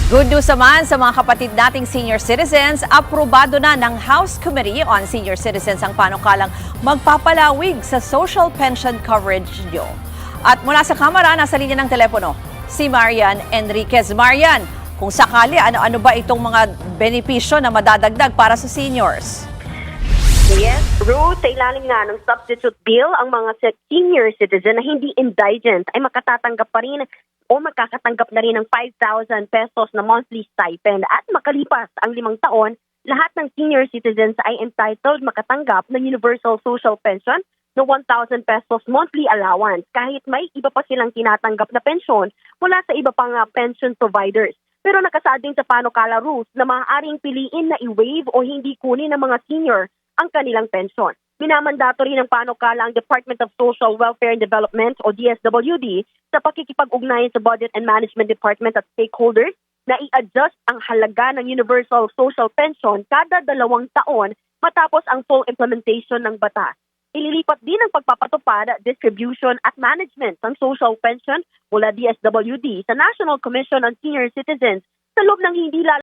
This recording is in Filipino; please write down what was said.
Good news naman sa mga kapatid nating senior citizens, aprobado na ng House Committee on Senior Citizens ang panukalang magpapalawig sa social pension coverage nyo. At mula sa Kamara, nasa linya ng telepono, si Marian Enriquez. Marian, kung sakali, ano-ano ba itong mga benepisyo na madadagdag para sa seniors? Yes, Ruth, sa ilalim nga ng substitute bill, ang mga senior citizen na hindi indigent ay makatatanggap pa rin o makakatanggap na rin ng 5,000 pesos na monthly stipend. At makalipas ang 5 taon, lahat ng senior citizens ay entitled makatanggap ng Universal Social Pension na 1,000 pesos monthly allowance kahit may iba pa silang tinatanggap na pensyon mula sa iba pang pension providers. Pero nakasaad din sa panukala rules na maaaring piliin na i-waive o hindi kunin ng mga senior ang kanilang pensyon. Minamandato rin ng panukala ang Department of Social Welfare and Development o DSWD sa pakikipag-ugnayan sa Budget and Management Department at stakeholders na i-adjust ang halaga ng Universal Social Pension kada 2 taon matapos ang full implementation ng batas. Ililipat din ang pagpapatupad, distribution at management ng social pension mula DSWD sa National Commission on Senior Citizens sa loob ng hindi